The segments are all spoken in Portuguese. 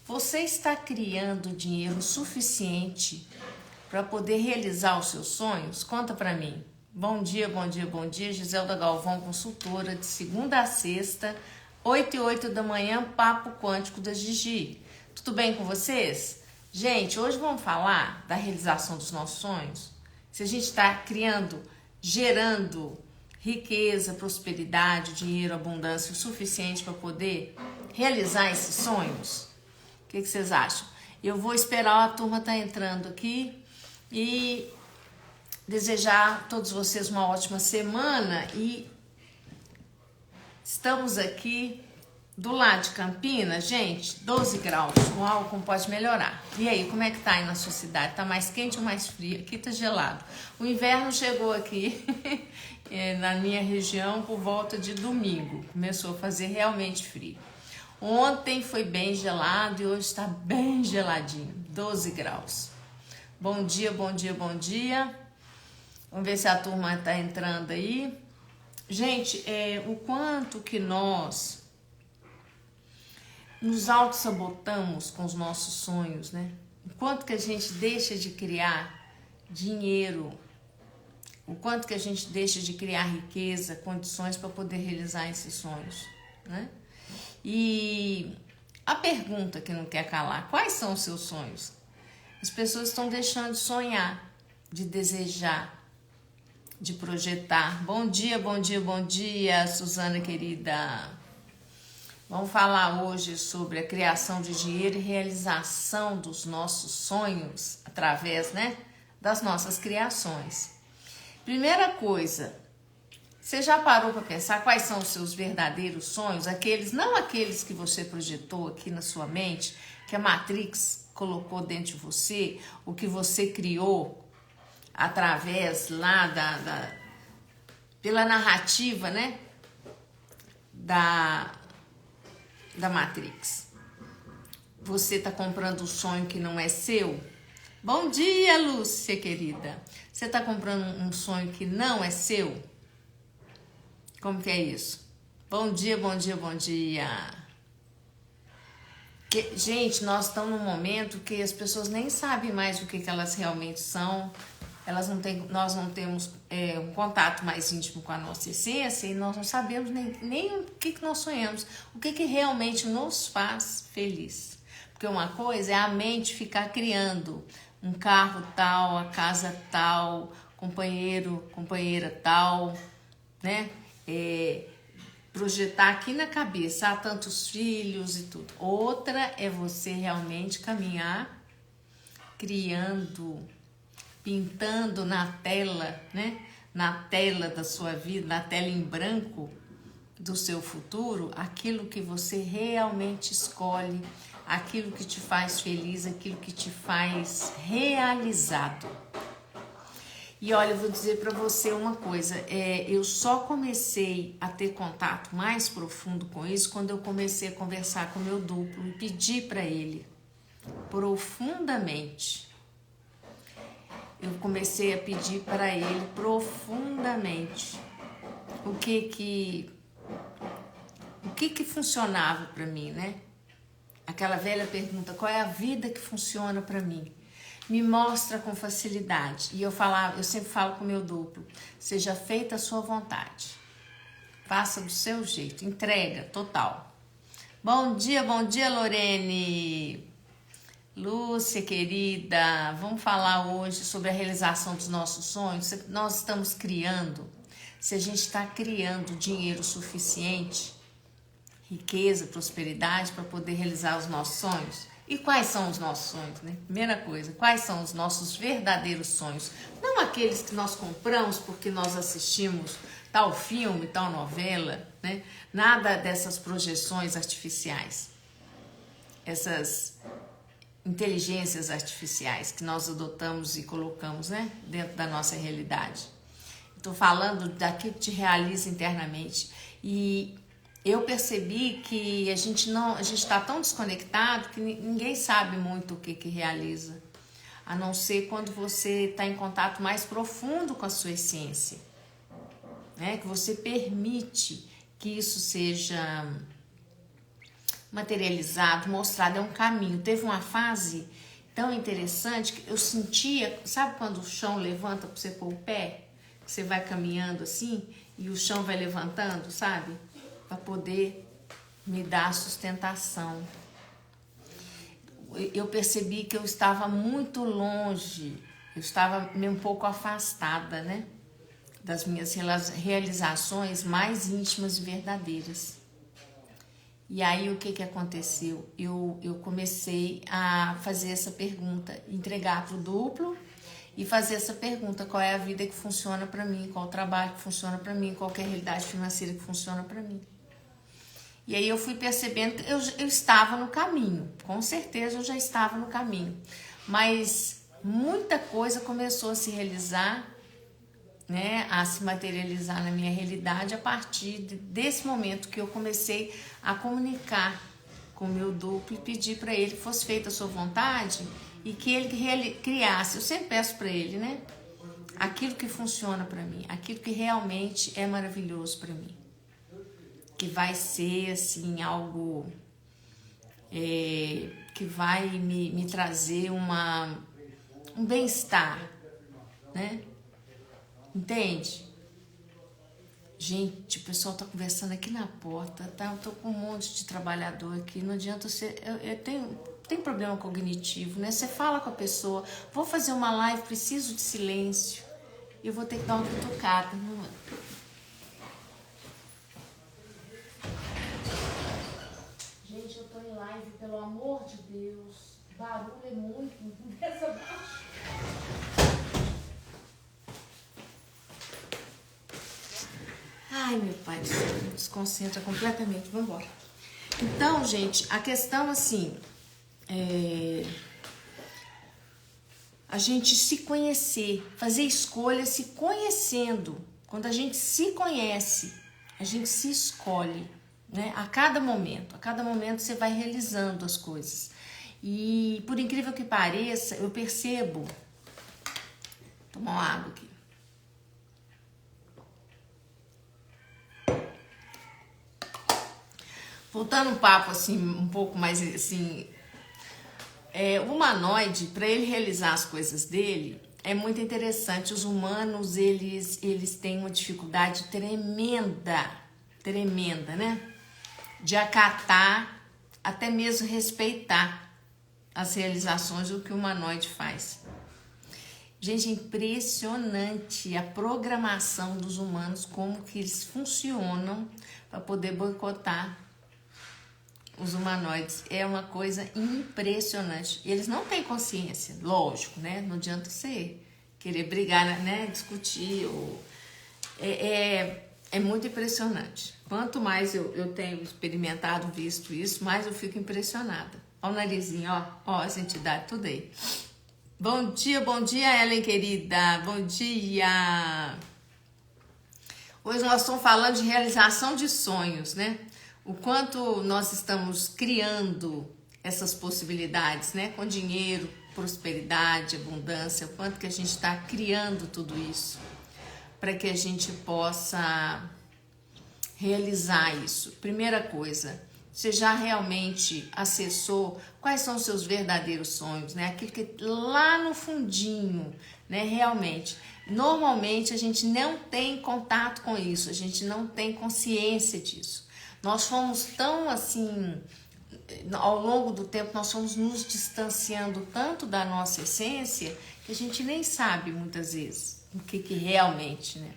Você está criando dinheiro suficiente para poder realizar os seus sonhos? Conta para mim. Bom dia, bom dia, bom dia. Giselda Galvão, consultora de segunda a sexta, 8 e 8 da manhã, Papo Quântico da Gigi. Tudo bem com vocês? Gente, hoje vamos falar da realização dos nossos sonhos. Se a gente está gerando riqueza, prosperidade, dinheiro, abundância o suficiente para poder realizar esses sonhos? O que vocês acham? Eu vou esperar a turma estar entrando aqui e desejar a todos vocês uma ótima semana. E estamos aqui do lado de Campinas, gente, 12 graus, o álcool pode melhorar. E aí, como é que tá aí na sua cidade? Tá mais quente ou mais frio? Aqui tá gelado. O inverno chegou aqui na minha região por volta de domingo. Começou a fazer realmente frio. Ontem foi bem gelado e hoje está bem geladinho, 12 graus. Bom dia, bom dia, bom dia. Vamos ver se a turma está entrando aí. Gente, o quanto que nós nos auto-sabotamos com os nossos sonhos, né? O quanto que a gente deixa de criar dinheiro, o quanto que a gente deixa de criar riqueza, condições para poder realizar esses sonhos, né? E a pergunta que não quer calar, quais são os seus sonhos? As pessoas estão deixando de sonhar, de desejar, de projetar. Bom dia, bom dia, bom dia, Suzana querida. Vamos falar hoje sobre a criação de dinheiro e realização dos nossos sonhos através, né, das nossas criações. Primeira coisa, você já parou para pensar quais são os seus verdadeiros sonhos? Não aqueles que você projetou aqui na sua mente, que a Matrix colocou dentro de você, o que você criou através lá pela narrativa, né? Da Matrix. Você está comprando um sonho que não é seu? Bom dia, Lúcia, querida. Você está comprando um sonho que não é seu? Como que é isso? Bom dia, bom dia, bom dia. Gente, nós estamos num momento que as pessoas nem sabem mais o que elas realmente são. Nós não temos um contato mais íntimo com a nossa essência e nós não sabemos nem o que nós sonhamos, o que realmente nos faz feliz. Porque uma coisa é a mente ficar criando um carro tal, a casa tal, companheiro, companheira tal, né? Projetar aqui na cabeça, tantos filhos e tudo. Outra é você realmente caminhar, criando, pintando na tela, né? Na tela da sua vida, na tela em branco do seu futuro, aquilo que você realmente escolhe, aquilo que te faz feliz, aquilo que te faz realizado. E olha, eu vou dizer para você uma coisa, eu só comecei a ter contato mais profundo com isso quando eu comecei a conversar com o meu duplo e pedir para ele profundamente. Eu comecei a pedir para ele profundamente o que funcionava para mim, né? Aquela velha pergunta, qual é a vida que funciona para mim? Me mostra com facilidade. E eu sempre falo com o meu duplo, seja feita a sua vontade. Faça do seu jeito, entrega total. Bom dia, Lorene. Lúcia, querida, vamos falar hoje sobre a realização dos nossos sonhos. Nós estamos criando, se a gente está criando dinheiro suficiente, riqueza, prosperidade para poder realizar os nossos sonhos. E quais são os nossos sonhos, né? Primeira coisa, quais são os nossos verdadeiros sonhos? Não aqueles que nós compramos porque nós assistimos tal filme, tal novela, né? Nada dessas projeções artificiais. Essas inteligências artificiais que nós adotamos e colocamos, né, dentro da nossa realidade. Estou falando daquilo que te realiza internamente. E eu percebi que a gente está tão desconectado que ninguém sabe muito o que realiza, a não ser quando você está em contato mais profundo com a sua essência, né? Que você permite que isso seja materializado, mostrado, é um caminho. Teve uma fase tão interessante que eu sentia, sabe quando o chão levanta para você pôr o pé? Você vai caminhando assim e o chão vai levantando, sabe? Para poder me dar sustentação. Eu percebi que eu estava muito longe, eu estava um pouco afastada, né? Das minhas realizações mais íntimas e verdadeiras. E aí o que aconteceu? Eu comecei a fazer essa pergunta, entregar para o duplo e fazer essa pergunta: qual é a vida que funciona para mim, qual o trabalho que funciona para mim, qual é a realidade financeira que funciona para mim. E aí eu fui percebendo que eu estava no caminho, com certeza eu já estava no caminho, mas muita coisa começou a se realizar, né, a se materializar na minha realidade a partir desse momento que eu comecei a comunicar com o meu duplo e pedir para ele que fosse feita a sua vontade e que ele criasse. Eu sempre peço para ele, né, aquilo que funciona para mim, aquilo que realmente é maravilhoso para mim, que vai ser assim algo que vai me trazer um bem-estar, né? Entende? Gente, o pessoal tá conversando aqui na porta, tá? Eu tô com um monte de trabalhador aqui, não adianta você... Eu tenho problema cognitivo, né? Você fala com a pessoa, vou fazer uma live, preciso de silêncio, eu vou ter que dar uma cutucada. Gente, eu tô em live, pelo amor de Deus. Barulho é muito, dessa baixo. Ai, meu pai do céu, me desconcentra completamente. Vamos embora. Então, gente, a questão assim, a gente se conhecer, fazer escolha se conhecendo. Quando a gente se conhece, a gente se escolhe, né? A cada momento você vai realizando as coisas. E por incrível que pareça, eu percebo... Vou tomar uma água aqui. Voltando um papo assim, um pouco mais assim, o humanoide, para ele realizar as coisas dele, é muito interessante. Os humanos, eles têm uma dificuldade tremenda, né? De acatar, até mesmo respeitar as realizações do que o humanoide faz. Gente, é impressionante a programação dos humanos, como que eles funcionam para poder boicotar os humanoides. É uma coisa impressionante. Eles não têm consciência, lógico, né? Não adianta você querer brigar, né? Discutir. É muito impressionante. Quanto mais eu tenho experimentado, visto isso, mais eu fico impressionada. Olha o narizinho, ó as entidades, tudo aí. Bom dia, Ellen, querida. Bom dia. Hoje nós estamos falando de realização de sonhos, né? O quanto nós estamos criando essas possibilidades, né? Com dinheiro, prosperidade, abundância, o quanto que a gente está criando tudo isso para que a gente possa realizar isso. Primeira coisa, você já realmente acessou quais são os seus verdadeiros sonhos, né? Aquilo que lá no fundinho, né? Realmente, normalmente a gente não tem contato com isso, a gente não tem consciência disso. Nós fomos tão assim, ao longo do tempo, nós fomos nos distanciando tanto da nossa essência que a gente nem sabe muitas vezes o que realmente, né?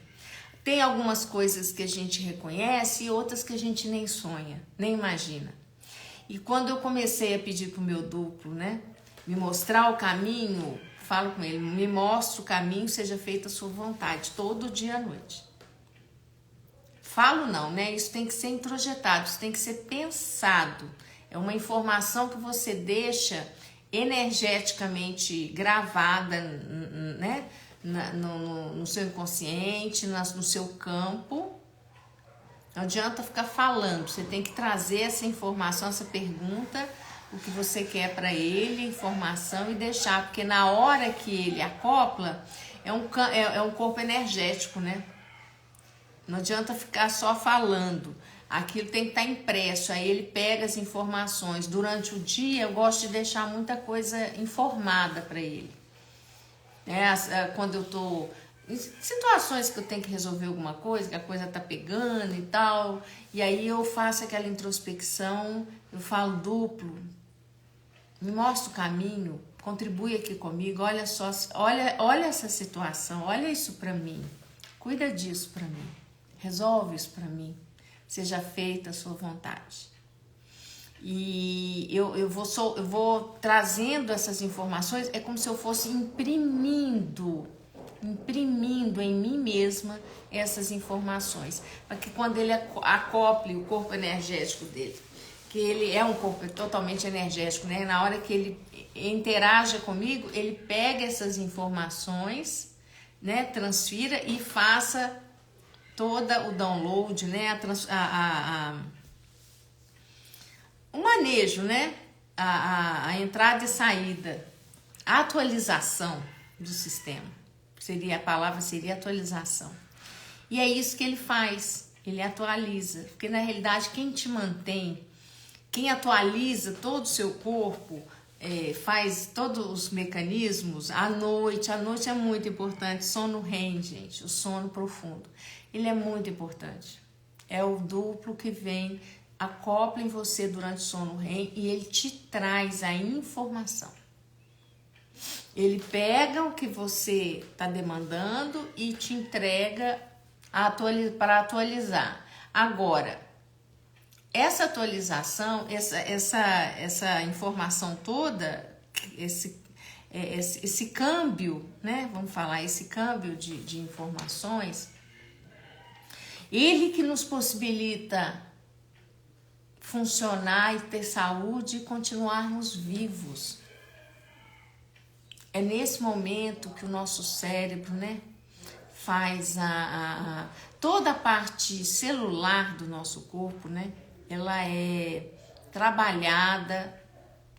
Tem algumas coisas que a gente reconhece e outras que a gente nem sonha, nem imagina. E quando eu comecei a pedir pro meu duplo, né, me mostrar o caminho, falo com ele, me mostra o caminho, seja feita a sua vontade, todo dia à noite. Falo não, né? Isso tem que ser introjetado, isso tem que ser pensado. É uma informação que você deixa energeticamente gravada, né? No seu inconsciente, no seu campo. Não adianta ficar falando, você tem que trazer essa informação, essa pergunta, o que você quer para ele, informação, e deixar, porque na hora que ele acopla, é um corpo energético, né? Não adianta ficar só falando. Aquilo tem que estar impresso, aí ele pega as informações. Durante o dia, eu gosto de deixar muita coisa informada para ele. Quando eu tô em situações que eu tenho que resolver alguma coisa, que a coisa tá pegando e tal, e aí eu faço aquela introspecção, eu falo: duplo, me mostra o caminho, contribui aqui comigo, olha só, olha essa situação, olha isso para mim, cuida disso para mim, resolve isso para mim, seja feita a sua vontade. E eu vou trazendo essas informações, é como se eu fosse imprimindo em mim mesma essas informações, para que quando ele acople o corpo energético dele, que ele é um corpo totalmente energético, né? Na hora que ele interaja comigo, ele pega essas informações, né? Transfira e faça toda o download, né? O manejo, né? A entrada e saída, a atualização do sistema. A palavra seria atualização. E é isso que ele faz, ele atualiza. Porque na realidade quem te mantém, quem atualiza todo o seu corpo, faz todos os mecanismos, a noite é muito importante, sono REM, gente, o sono profundo. Ele é muito importante. É o duplo que vem, acopla em você durante o sono REM e ele te traz a informação. Ele pega o que você está demandando e te entrega para atualizar. Agora, essa atualização, essa informação toda, esse câmbio, né? Vamos falar, esse câmbio de informações, ele que nos possibilita funcionar e ter saúde e continuarmos vivos. É nesse momento que o nosso cérebro, né, faz toda a parte celular do nosso corpo, né, ela é trabalhada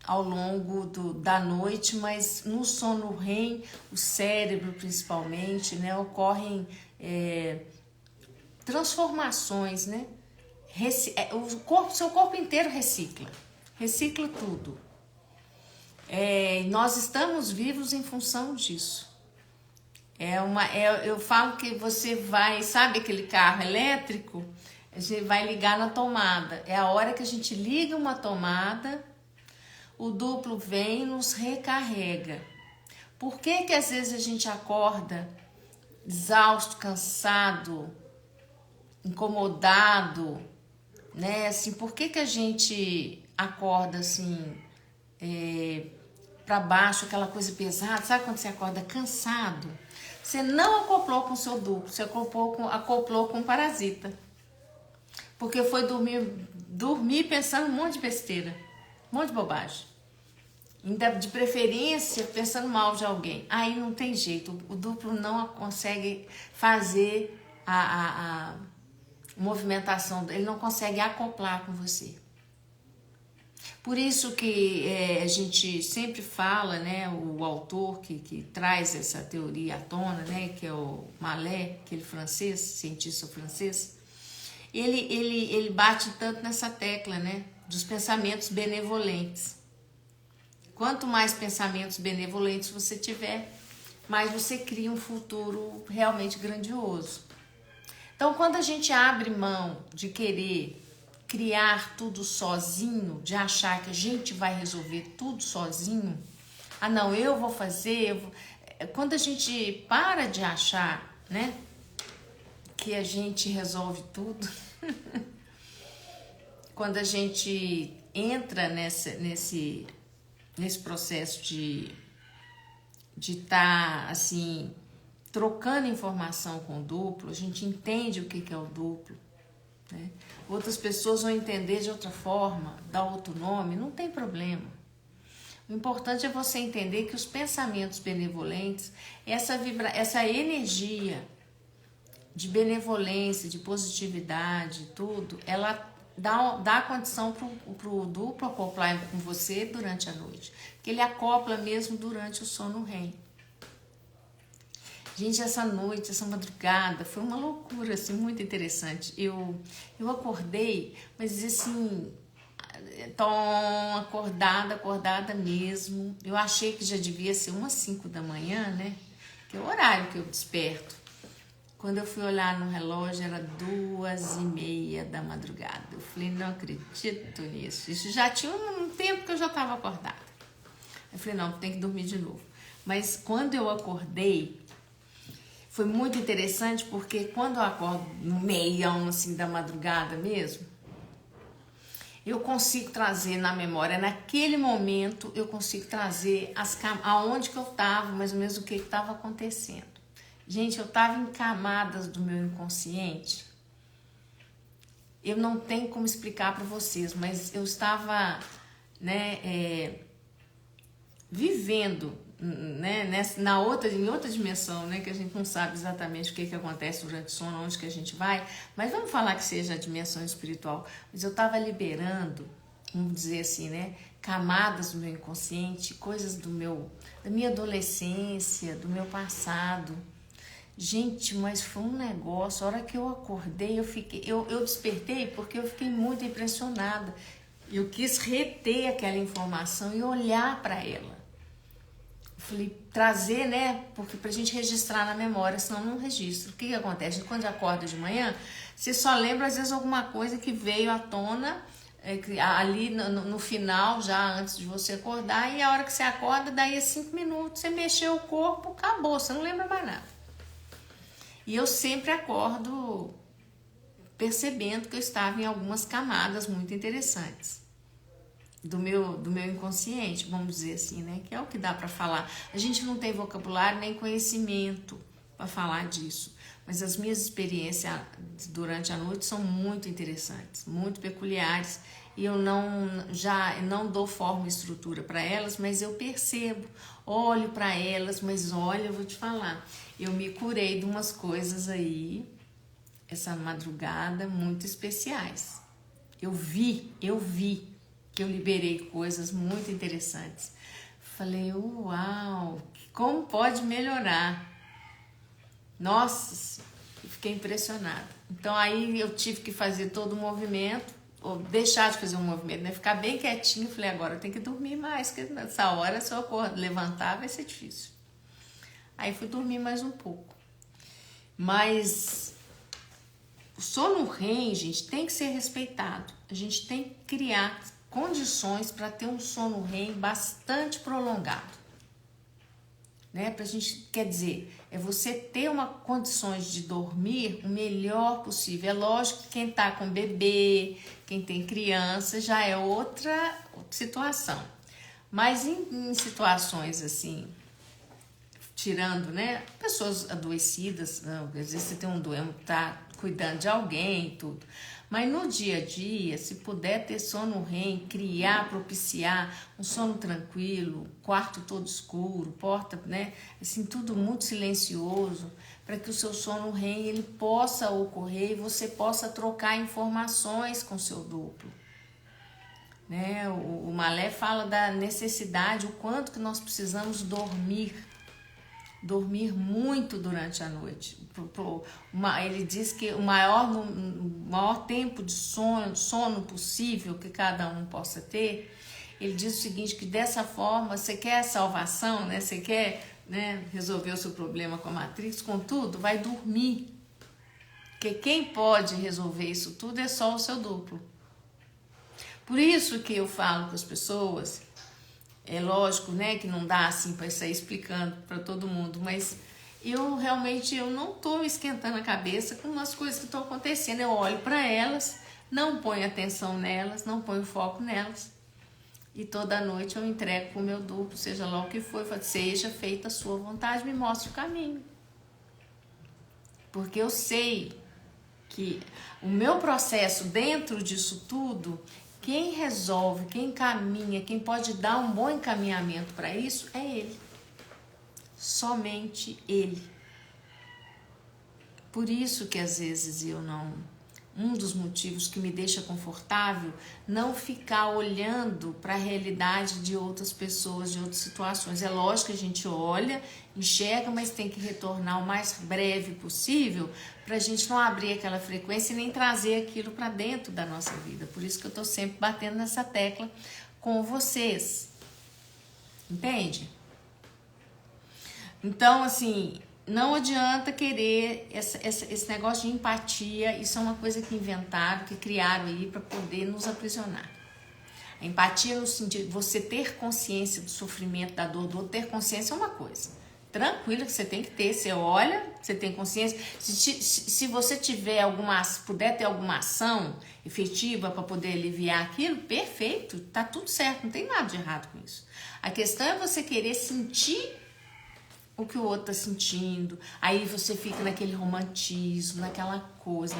ao longo da noite, mas no sono REM, o cérebro principalmente, né, ocorrem transformações, né, seu corpo inteiro recicla tudo. Nós estamos vivos em função disso. Eu falo que você vai, sabe aquele carro elétrico? A gente vai ligar na tomada. É a hora que a gente liga uma tomada, o duplo vem e nos recarrega. Por que às vezes a gente acorda exausto, cansado, incomodado, né? Assim, por que a gente acorda assim, para baixo, aquela coisa pesada? Sabe quando você acorda cansado? Você não acoplou com o seu duplo, você acoplou com um parasita. Porque foi dormir pensando um monte de besteira, um monte de bobagem. Ainda de preferência pensando mal de alguém. Aí não tem jeito, o duplo não consegue fazer a movimentação, ele não consegue acoplar com você. Por isso que a gente sempre fala, né, o autor que traz essa teoria à tona, né, que é o Mallet, aquele francês, cientista francês, ele bate tanto nessa tecla, né, dos pensamentos benevolentes. Quanto mais pensamentos benevolentes você tiver, mais você cria um futuro realmente grandioso. Então, quando a gente abre mão de querer criar tudo sozinho, de achar que a gente vai resolver tudo sozinho, não, eu vou fazer, quando a gente para de achar, né, que a gente resolve tudo, quando a gente entra nesse processo de estar assim, trocando informação com o duplo, a gente entende o que é o duplo, né? Outras pessoas vão entender de outra forma, dar outro nome, não tem problema. O importante é você entender que os pensamentos benevolentes, essa energia de benevolência, de positividade, tudo, ela dá condição para o duplo acoplar com você durante a noite, que ele acopla mesmo durante o sono REM. Gente, essa noite, essa madrugada, foi uma loucura, assim, muito interessante. Eu acordei, mas assim, tão acordada mesmo. Eu achei que já devia ser umas 5 da manhã, né? Que é o horário que eu desperto. Quando eu fui olhar no relógio, era 2:30 da madrugada. Eu falei, não acredito nisso. Isso já tinha um tempo que eu já estava acordada. Eu falei, não, tem que dormir de novo. Mas quando eu acordei, foi muito interessante, porque quando eu acordo no meião, assim, da madrugada mesmo, eu consigo trazer na memória, naquele momento, eu consigo trazer aonde que eu estava, mais ou menos o que estava acontecendo. Gente, eu estava em camadas do meu inconsciente. Eu não tenho como explicar para vocês, mas eu estava, né, vivendo, né, em outra dimensão, né, que a gente não sabe exatamente o que acontece durante o sono, onde que a gente vai, mas vamos falar que seja a dimensão espiritual. Mas eu estava liberando, vamos dizer assim, né, camadas do meu inconsciente, coisas da minha adolescência, do meu passado. Gente, mas foi um negócio. A hora que eu acordei, eu despertei porque eu fiquei muito impressionada. Eu quis reter aquela informação e olhar para ela. Eu falei, trazer, né? Porque pra gente registrar na memória, senão não registra. O que acontece? Quando acorda de manhã, você só lembra às vezes alguma coisa que veio à tona ali no final, já antes de você acordar, e a hora que você acorda, daí a 5 minutos, você mexeu o corpo, acabou, você não lembra mais nada. E eu sempre acordo percebendo que eu estava em algumas camadas muito interessantes do meu inconsciente, vamos dizer assim, né? Que é o que dá para falar. A gente não tem vocabulário nem conhecimento para falar disso, mas as minhas experiências durante a noite são muito interessantes, muito peculiares, e eu não dou forma e estrutura para elas, mas eu percebo, olho para elas, mas olha, eu vou te falar, eu me curei de umas coisas aí, essa madrugada, muito especiais. Eu vi que eu liberei coisas muito interessantes. Falei, uau, como pode melhorar? Nossa, eu fiquei impressionada. Então aí eu tive que fazer todo o movimento, ou deixar de fazer um movimento, né? Ficar bem quietinho. Falei, agora eu tenho que dormir mais, porque nessa hora, se eu levantar, vai ser difícil. Aí fui dormir mais um pouco. Mas o sono REM, gente, tem que ser respeitado. A gente tem que criar condições para ter um sono REM bastante prolongado. Né? Pra gente, quer dizer, é você ter condições de dormir o melhor possível. É lógico que quem tá com bebê, quem tem criança, já é outra situação. Mas em situações assim, tirando, né, pessoas adoecidas, às vezes você tem um doente, tá cuidando de alguém e tudo. Mas no dia a dia, se puder ter sono REM, propiciar um sono tranquilo, quarto todo escuro, porta, né, assim, tudo muito silencioso, para que o seu sono REM ele possa ocorrer e você possa trocar informações com o seu duplo. Né? O Malé fala da necessidade, o quanto que nós precisamos dormir muito durante a noite. Ele diz que o maior tempo de sono possível que cada um possa ter, ele diz o seguinte, que dessa forma, você quer a salvação, né? Você quer, né, resolver o seu problema com a Matrix, com tudo, vai dormir. Porque quem pode resolver isso tudo é só o seu duplo. Por isso que eu falo para as pessoas, é lógico, né, que não dá assim para sair explicando para todo mundo, mas eu realmente não estou esquentando a cabeça com as coisas que estão acontecendo. Eu olho para elas, não ponho atenção nelas, não ponho foco nelas, e toda noite eu entrego para o meu duplo, seja lá o que for, seja feita a sua vontade, me mostre o caminho. Porque eu sei que o meu processo dentro disso tudo, quem resolve, quem caminha, quem pode dar um bom encaminhamento para isso é ele. Somente ele. Por isso que às vezes eu um dos motivos que me deixa confortável, não ficar olhando para a realidade de outras pessoas, de outras situações. É lógico que a gente olha, enxerga, mas tem que retornar o mais breve possível para a gente não abrir aquela frequência e nem trazer aquilo para dentro da nossa vida. Por isso que eu estou sempre batendo nessa tecla com vocês. Entende? Então, assim, não adianta querer esse negócio de empatia. Isso é uma coisa que inventaram, que criaram aí para poder nos aprisionar. A empatia no sentido de você ter consciência do sofrimento, da dor do outro. Ter consciência é uma coisa tranquila que você tem que ter. Você olha, você tem consciência. Se você tiver puder ter alguma ação efetiva para poder aliviar aquilo, perfeito, tá tudo certo, não tem nada de errado com isso. A questão é você querer sentir o que o outro tá sentindo. Aí você fica naquele romantismo, naquela coisa,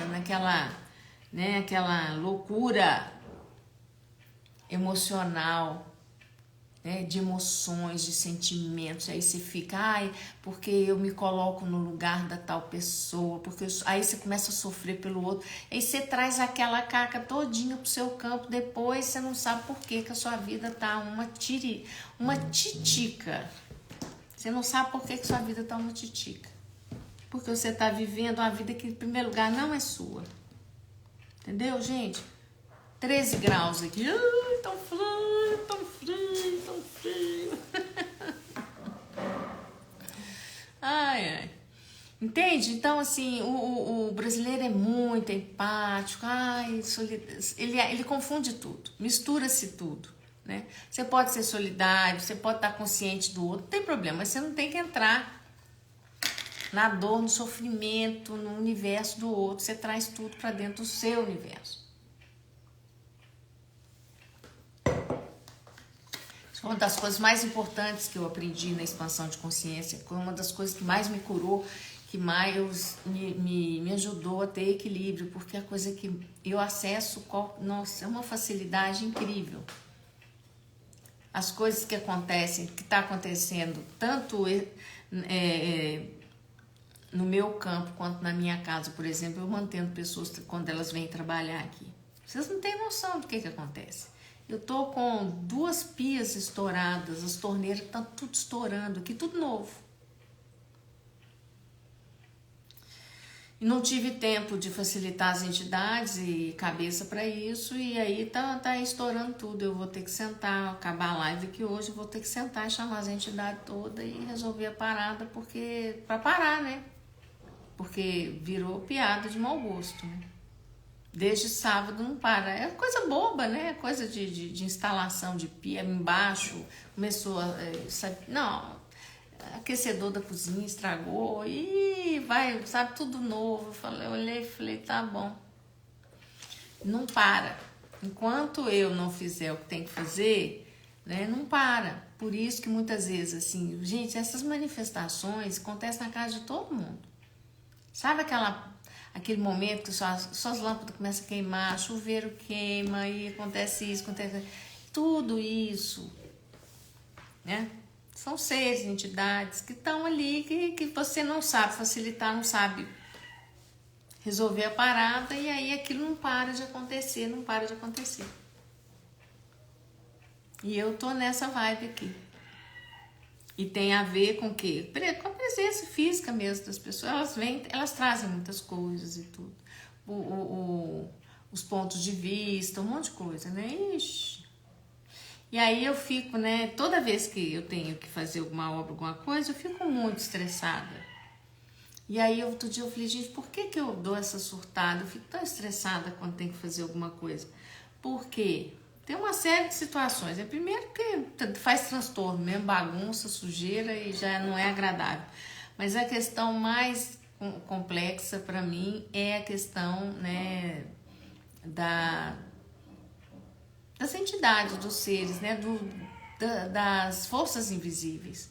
aquela loucura emocional, né, de emoções, de sentimentos. Aí você fica, porque eu me coloco no lugar da tal pessoa, aí você começa a sofrer pelo outro. Aí você traz aquela carga todinha pro seu campo, depois você não sabe por que a sua vida tá uma titica. Você não sabe por que sua vida tá uma titica. Porque você tá vivendo uma vida que, em primeiro lugar, não é sua. Entendeu, gente? 13 graus aqui. Ai, tão frio, tão frio, tão frio. Ai. Entende? Então, assim, o brasileiro é muito empático. Ele confunde tudo. Mistura-se tudo. Né? Você pode ser solidário, você pode estar consciente do outro, não tem problema, mas você não tem que entrar na dor, no sofrimento, no universo do outro. Você traz tudo para dentro do seu universo. Isso foi uma das coisas mais importantes que eu aprendi na expansão de consciência. Foi uma das coisas que mais me curou, que mais me ajudou a ter equilíbrio, porque a coisa que eu acesso, nossa, é uma facilidade incrível. As coisas que acontecem, que está acontecendo, tanto no meu campo quanto na minha casa, por exemplo, eu mantendo pessoas quando elas vêm trabalhar aqui. Vocês não têm noção do que acontece. Eu tô com 2 pias estouradas, as torneiras estão tudo estourando aqui, tudo novo. E não tive tempo de facilitar as entidades e cabeça para isso, e aí tá estourando tudo. Eu vou ter que sentar, acabar a live aqui hoje, eu vou ter que sentar e chamar as entidades todas e resolver a parada, para parar, né? Porque virou piada de mau gosto, né? Desde sábado não para. É coisa boba, né? Coisa de instalação de pia embaixo, começou não, aquecedor da cozinha estragou e vai, sabe, tudo novo. Eu olhei e falei, tá bom. Não para. Enquanto eu não fizer o que tem que fazer, né, não para. Por isso que muitas vezes, assim, gente, essas manifestações acontecem na casa de todo mundo. Sabe aquele momento que suas lâmpadas começam a queimar, chuveiro queima e acontece isso, tudo isso, né? São seres, entidades que estão ali, que você não sabe facilitar, não sabe resolver a parada, e aí aquilo não para de acontecer, não para de acontecer. E eu tô nessa vibe aqui. E tem a ver com o quê? Com a presença física mesmo das pessoas. Elas trazem muitas coisas e tudo. Os pontos de vista, um monte de coisa, né? Ixi. E aí eu fico, né? Toda vez que eu tenho que fazer alguma obra, alguma coisa, eu fico muito estressada. E aí outro dia eu falei, gente, por que eu dou essa surtada? Eu fico tão estressada quando tem que fazer alguma coisa. Por quê? Tem uma série de situações. Primeiro que faz transtorno mesmo, bagunça, sujeira e já não é agradável. Mas a questão mais complexa para mim é a questão, né, das entidades, dos seres, né, das forças invisíveis.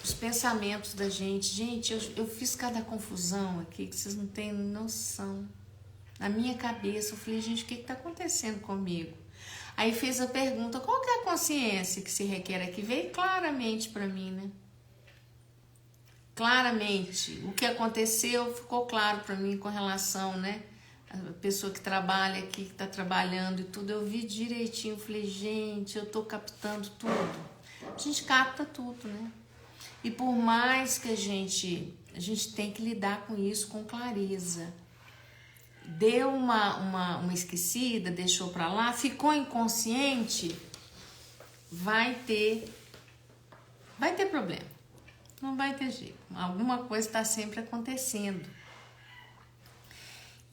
Os pensamentos da gente. Gente, eu fiz cada confusão aqui que vocês não têm noção. Na minha cabeça, eu falei, gente, o que está acontecendo comigo? Aí fez a pergunta, qual que é a consciência que se requer aqui? Veio claramente para mim, né? claramente o que aconteceu, ficou claro para mim com relação, né? A pessoa que trabalha aqui, que está trabalhando e tudo, eu vi direitinho, falei, gente, eu tô captando tudo. A gente capta tudo, né? E por mais que a gente tem que lidar com isso com clareza. Deu uma esquecida, deixou para lá, ficou inconsciente, vai ter problema. Não vai ter jeito. Alguma coisa está sempre acontecendo.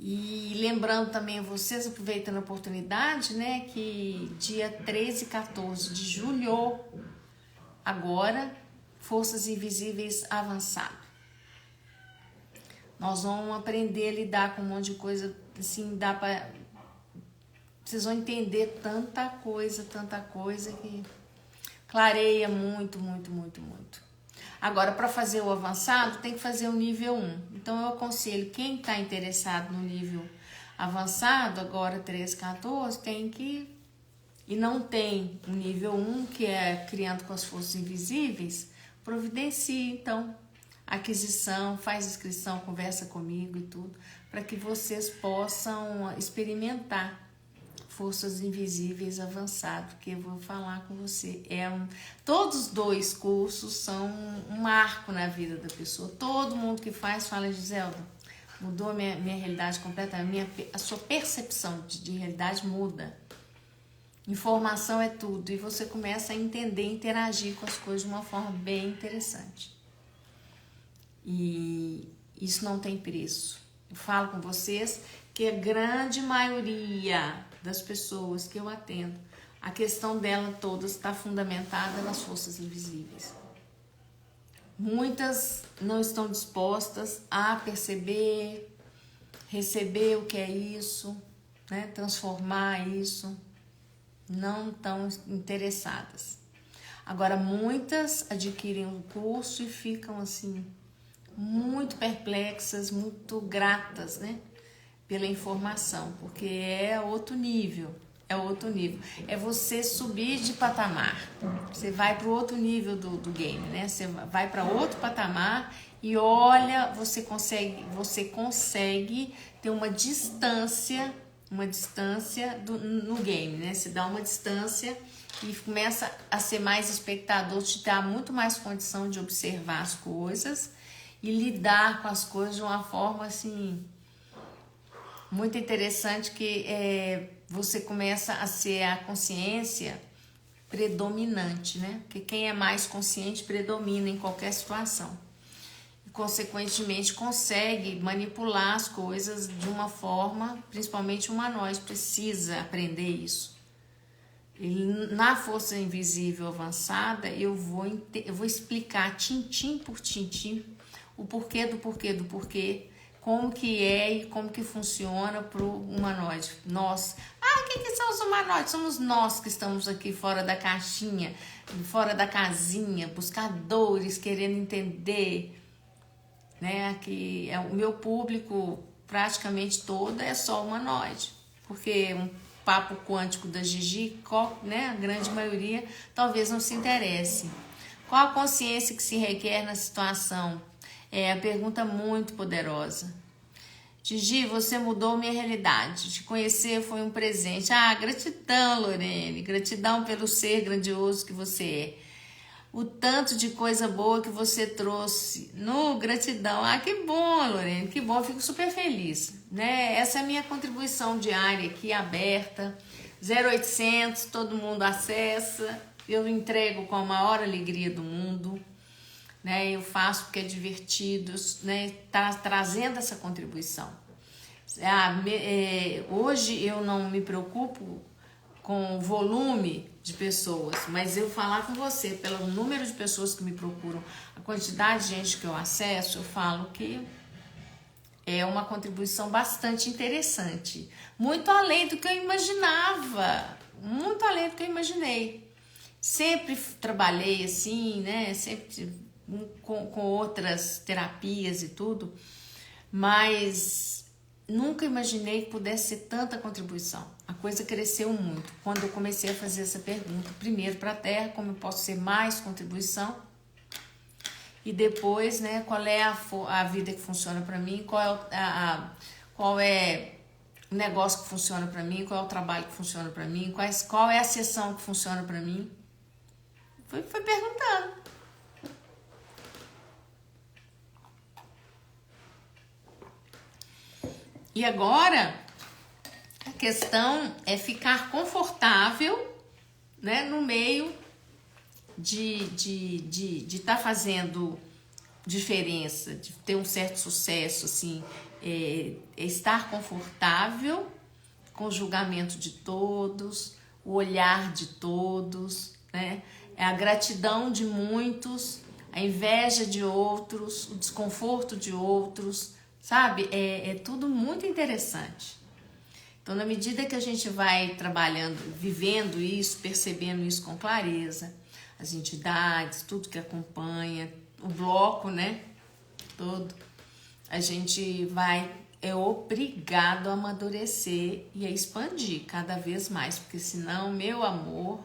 E lembrando também vocês, aproveitando a oportunidade, né, que dia 13 e 14 de julho, agora, Forças Invisíveis avançado. Nós vamos aprender a lidar com um monte de coisa, assim, dá pra... Vocês vão entender tanta coisa que clareia muito. Agora, para fazer o avançado, tem que fazer o nível 1. Então, eu aconselho quem está interessado no nível avançado, agora 13, 14, tem que... E não tem o nível 1, que é Criando com as Forças Invisíveis, providencie, então, aquisição, faz inscrição, conversa comigo e tudo, para que vocês possam experimentar Forças Invisíveis avançado, que eu vou falar com você. Todos os dois cursos são um marco na vida da pessoa. Todo mundo que faz fala, Giselda, mudou a minha realidade completamente, a sua percepção de realidade muda. Informação é tudo, e você começa a entender, interagir com as coisas de uma forma bem interessante. E isso não tem preço. Eu falo com vocês que a grande maioria das pessoas que eu atendo, a questão dela toda está fundamentada nas forças invisíveis. Muitas não estão dispostas a perceber, receber o que é isso, né? Transformar isso, não estão interessadas. Agora, muitas adquirem o curso e ficam assim, muito perplexas, muito gratas, né? Pela informação, porque é outro nível, é você subir de patamar, você vai para o outro nível do game, né? Você vai para outro patamar e olha, você consegue ter uma distância no game, né? Você dá uma distância e começa a ser mais espectador, te dá muito mais condição de observar as coisas e lidar com as coisas de uma forma assim muito interessante, que você começa a ser a consciência predominante, né? Porque quem é mais consciente predomina em qualquer situação. E, consequentemente, consegue manipular as coisas de uma forma, principalmente humanoide, precisa aprender isso. E na Força Invisível Avançada, eu vou explicar tintim por tintim o porquê do porquê, como que é e como que funciona para o humanoide. Nós, quem que são os humanoides? Somos nós que estamos aqui fora da caixinha, fora da casinha, buscadores, querendo entender, né? Que o meu público praticamente todo é só humanoide, porque um papo quântico da Gigi, né? A grande maioria talvez não se interesse. Qual a consciência que se requer na situação? É a pergunta muito poderosa. Gigi, você mudou minha realidade. Te conhecer foi um presente. Gratidão, Lorene. Gratidão pelo ser grandioso que você é. O tanto de coisa boa que você trouxe. Gratidão. Que bom, Lorene. Que bom. Fico super feliz, né? Essa é a minha contribuição diária aqui, aberta. 0800, todo mundo acessa. Eu entrego com a maior alegria do mundo. Né, eu faço porque é divertido, né, tá trazendo essa contribuição. Hoje eu não me preocupo com o volume de pessoas, mas eu falar com você, pelo número de pessoas que me procuram, a quantidade de gente que eu acesso, eu falo que é uma contribuição bastante interessante, muito além do que eu imaginava, muito além do que eu imaginei. Sempre trabalhei assim, né, sempre com outras terapias e tudo, mas nunca imaginei que pudesse ser tanta contribuição. A coisa cresceu muito quando eu comecei a fazer essa pergunta, primeiro para a Terra, como eu posso ser mais contribuição, e depois, né, qual é a vida que funciona para mim, qual é o negócio que funciona para mim, qual é o trabalho que funciona para mim, qual é a sessão que funciona para mim. Fui perguntando. E agora, a questão é ficar confortável, né, no meio de estar fazendo diferença, de ter um certo sucesso, assim, estar confortável com o julgamento de todos, o olhar de todos, né? É a gratidão de muitos, a inveja de outros, o desconforto de outros, sabe? É tudo muito interessante. Então, na medida que a gente vai trabalhando, vivendo isso, percebendo isso com clareza, as entidades, tudo que acompanha, o bloco, né, todo, a gente é obrigado a amadurecer e a expandir cada vez mais, porque senão, meu amor,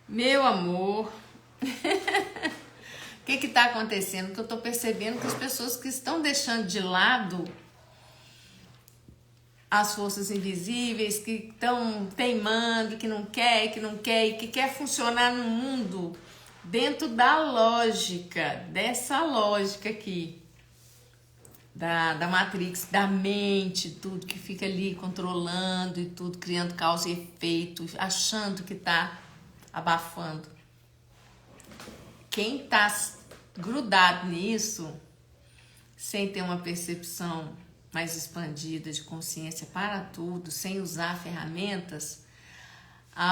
o que está acontecendo? Que eu estou percebendo que as pessoas que estão deixando de lado as forças invisíveis, que estão teimando, que não quer, e que quer funcionar no mundo dentro da lógica, dessa lógica aqui, da Matrix, da mente, tudo que fica ali controlando e tudo, criando causa e efeito, achando que está abafando. Quem está grudado nisso, sem ter uma percepção mais expandida de consciência para tudo, sem usar ferramentas,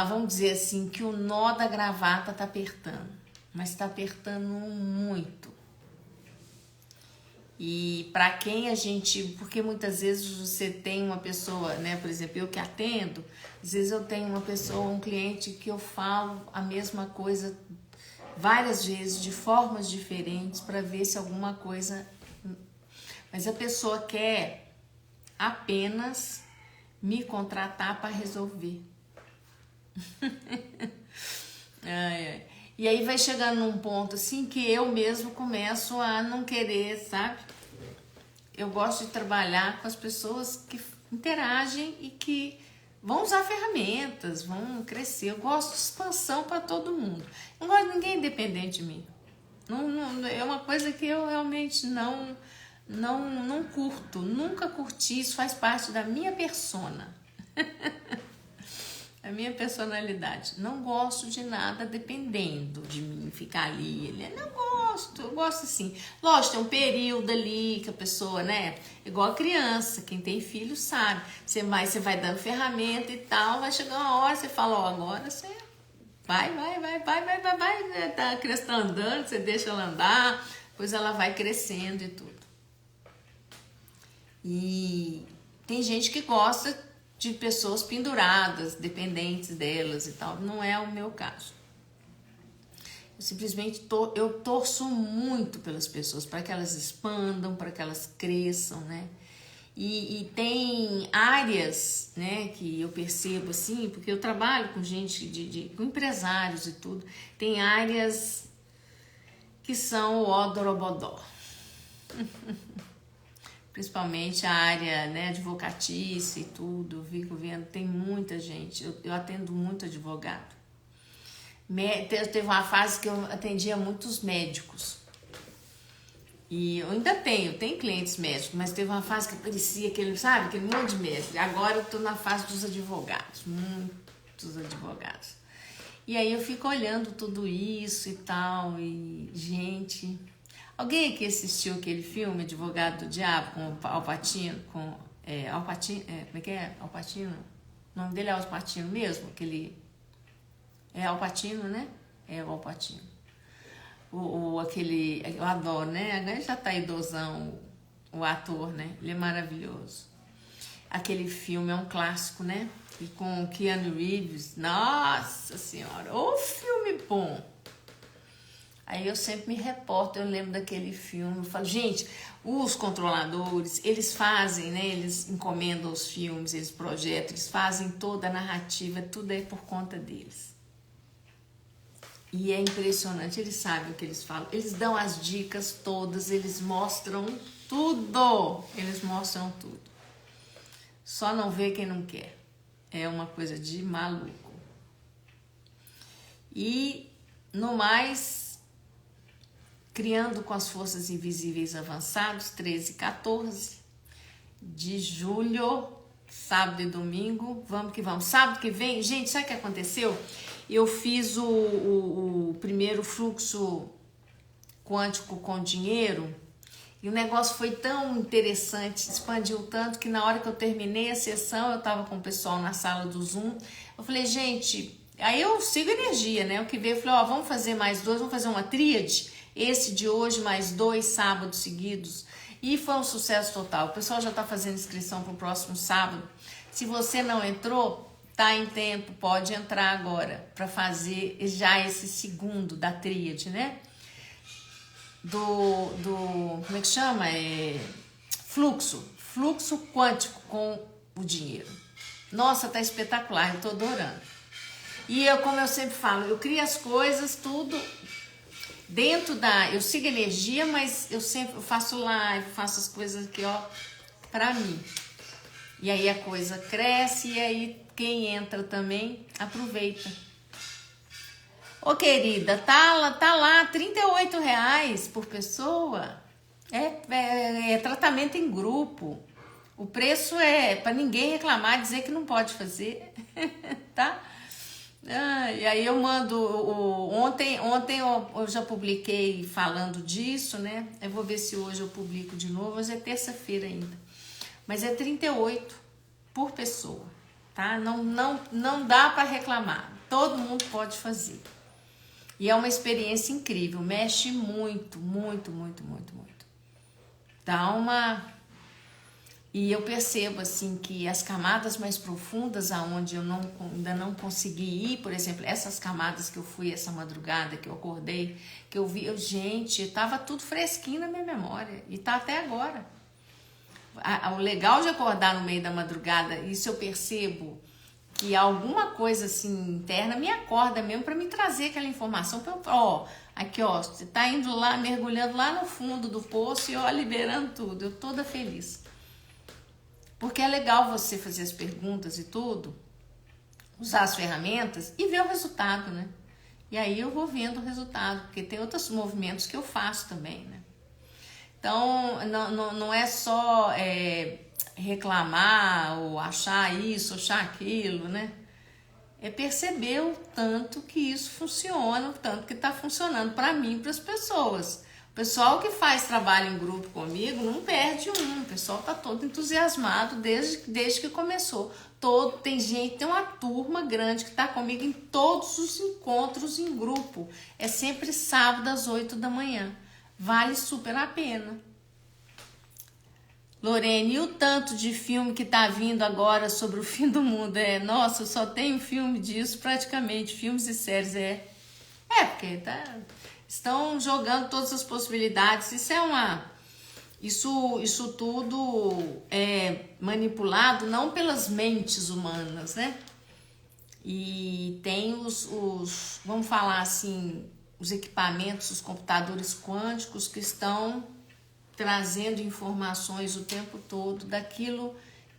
vamos dizer assim, que o nó da gravata está apertando, mas está apertando muito. E para quem a gente, porque muitas vezes você tem uma pessoa, né, por exemplo, eu que atendo, às vezes eu tenho uma pessoa, um cliente que eu falo a mesma coisa várias vezes, de formas diferentes, para ver se alguma coisa... Mas a pessoa quer apenas me contratar para resolver. E aí vai chegando num ponto assim que eu mesmo começo a não querer, sabe? Eu gosto de trabalhar com as pessoas que interagem e que vão usar ferramentas, vão crescer. Eu gosto de expansão para todo mundo. Não gosto de ninguém independente de mim. Não, é uma coisa que eu realmente não curto, nunca curti, isso faz parte da minha persona, a minha personalidade. Não gosto de nada dependendo de mim, ficar ali, não gosto, eu gosto assim. Lógico, tem um período ali que a pessoa, né, igual a criança, quem tem filho sabe, você vai dando ferramenta e tal, vai chegar uma hora, você fala, agora você vai, a criança tá andando, você deixa ela andar, depois ela vai crescendo e tudo. E tem gente que gosta de pessoas penduradas, dependentes delas e tal. Não é o meu caso. Eu simplesmente eu torço muito pelas pessoas, para que elas expandam, para que elas cresçam, né? E tem áreas, né, que eu percebo assim, porque eu trabalho com gente, com empresários e tudo. Tem áreas que são o odorobodó. Principalmente a área, né, advocatícia e tudo, eu fico vendo, tem muita gente, eu atendo muito advogado. Teve uma fase que eu atendia muitos médicos, e eu ainda tenho clientes médicos, mas teve uma fase que parecia aquele monte de médico. Agora eu tô na fase dos advogados, muitos advogados. E aí eu fico olhando tudo isso e tal, e gente... Alguém aqui assistiu aquele filme Advogado do Diabo com o Al Pacino? Como é que é? Al Pacino? O nome dele é Al Pacino mesmo? É Al Pacino, né? É o Al Pacino. Eu adoro, né? Agora já tá idosão o ator, né? Ele é maravilhoso. Aquele filme é um clássico, né? E com o Keanu Reeves, nossa senhora, ô filme bom! Aí eu sempre me reporto, eu lembro daquele filme, eu falo, gente, os controladores, eles fazem, né, eles encomendam os filmes, eles projetam, eles fazem toda a narrativa, tudo é por conta deles. E é impressionante, eles sabem o que eles falam. Eles dão as dicas todas, eles mostram tudo. Eles mostram tudo. Só não vê quem não quer. É uma coisa de maluco. E, no mais, Criando com as Forças Invisíveis Avançados, 13 e 14 de julho, sábado e domingo. Vamos que vamos. Sábado que vem, gente, sabe o que aconteceu? Eu fiz o primeiro fluxo quântico com dinheiro e o negócio foi tão interessante, expandiu tanto que na hora que eu terminei a sessão, eu tava com o pessoal na sala do Zoom, eu falei, gente, aí eu sigo energia, né? O que veio, eu falei, ó, vamos fazer mais 2, vamos fazer uma tríade, esse de hoje mais 2 sábados seguidos. E foi um sucesso total. O pessoal já tá fazendo inscrição pro próximo sábado. Se você não entrou, tá em tempo, pode entrar agora para fazer já esse segundo da tríade, né? Como é que chama? Fluxo quântico com o dinheiro. Nossa, tá espetacular, eu tô adorando. E eu, como eu sempre falo, eu crio as coisas, tudo dentro eu sigo energia, mas eu faço live, faço as coisas aqui, ó, pra mim. E aí a coisa cresce e aí quem entra também aproveita. Ô querida, tá lá R$38 por pessoa. É tratamento em grupo. O preço é para ninguém reclamar, dizer que não pode fazer, tá? E aí eu mando, ontem eu já publiquei falando disso, né? Eu vou ver se hoje eu publico de novo, hoje é terça-feira ainda. Mas é 38 por pessoa, tá? Não dá para reclamar, todo mundo pode fazer. E é uma experiência incrível, mexe muito. Dá uma... E eu percebo, assim, que as camadas mais profundas, aonde eu ainda não consegui ir, por exemplo, essas camadas que eu fui essa madrugada, que eu acordei, que eu vi, gente, tava tudo fresquinho na minha memória, e tá até agora. O legal de acordar no meio da madrugada, isso eu percebo, que alguma coisa, assim, interna me acorda mesmo para me trazer aquela informação, aqui, ó, você tá indo lá, mergulhando lá no fundo do poço e, ó, liberando tudo, eu toda feliz. Porque é legal você fazer as perguntas e tudo, usar as ferramentas e ver o resultado, né? E aí eu vou vendo o resultado, porque tem outros movimentos que eu faço também, né? Então, não é só reclamar ou achar isso, achar aquilo, né? É perceber o tanto que isso funciona, o tanto que está funcionando para mim e para as pessoas. O pessoal que faz trabalho em grupo comigo não perde um. O pessoal tá todo entusiasmado desde que começou. Tem uma turma grande que tá comigo em todos os encontros em grupo. É sempre sábado às 8 da manhã. Vale super a pena. Lorene, e o tanto de filme que tá vindo agora sobre o fim do mundo? Nossa, eu só tenho filme disso praticamente, filmes e séries. Porque estão jogando todas as possibilidades. Isso tudo é manipulado não pelas mentes humanas, né? E tem vamos falar assim, os equipamentos, os computadores quânticos que estão trazendo informações o tempo todo daquilo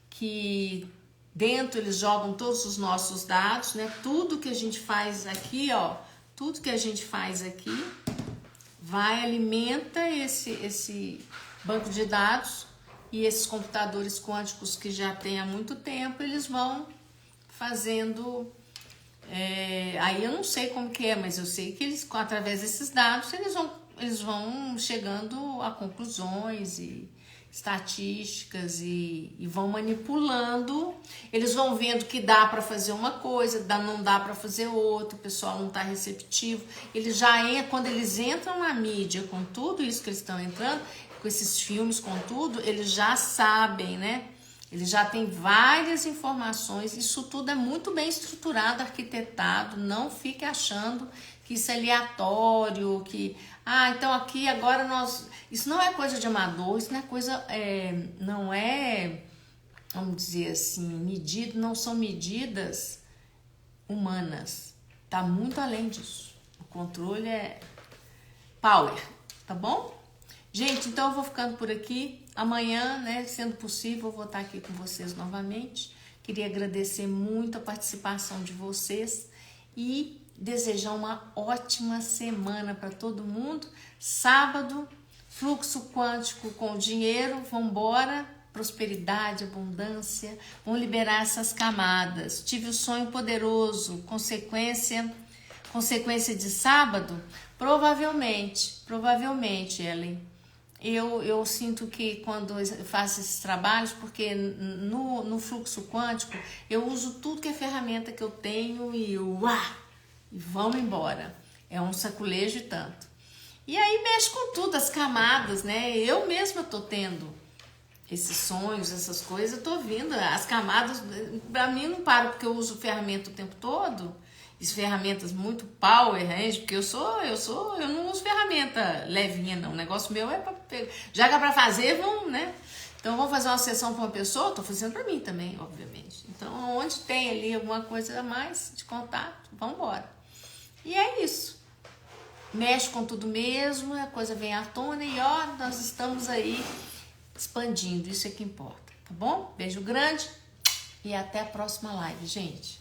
que dentro eles jogam todos os nossos dados, né? Tudo que a gente faz aqui, ó, tudo que a gente faz aqui alimenta esse banco de dados, e esses computadores quânticos que já tem há muito tempo, eles vão fazendo, aí eu não sei como que é, mas eu sei que eles, através desses dados, eles vão chegando a conclusões e estatísticas e vão manipulando. Eles vão vendo que dá para fazer uma coisa, não dá para fazer outra, o pessoal não está receptivo. Quando eles entram na mídia com tudo isso que eles estão entrando, com esses filmes, com tudo, eles já sabem, né? Eles já têm várias informações, isso tudo é muito bem estruturado, arquitetado, não fique achando que isso é aleatório, que... então aqui agora isso não é coisa de amador, isso não é coisa... não é, vamos dizer assim, não são medidas humanas. Tá muito além disso. O controle é power, tá bom? Gente, então eu vou ficando por aqui. Amanhã, né, sendo possível, eu vou estar aqui com vocês novamente. Queria agradecer muito a participação de vocês e desejar uma ótima semana para todo mundo. Sábado, fluxo quântico com o dinheiro, vambora, prosperidade, abundância, vão liberar essas camadas. Tive um sonho poderoso, consequência de sábado? Provavelmente, Ellen. Eu sinto que quando eu faço esses trabalhos, porque no fluxo quântico eu uso tudo que é ferramenta que eu tenho e vamos embora. É um saculejo e tanto. E aí mexe com tudo, as camadas, né? Eu mesma tô tendo esses sonhos, essas coisas, eu tô vindo. As camadas, pra mim não paro porque eu uso ferramenta o tempo todo. Ferramentas muito power, né? Porque eu não uso ferramenta levinha, não. O negócio meu é pra pegar. Já que é pra fazer, vamos, né? Então, vamos fazer uma sessão pra uma pessoa, tô fazendo pra mim também, obviamente. Então, onde tem ali alguma coisa a mais de contato, vamos embora. E é isso. Mexe com tudo mesmo, a coisa vem à tona e nós estamos aí expandindo, isso é que importa, tá bom? Beijo grande e até a próxima live, gente.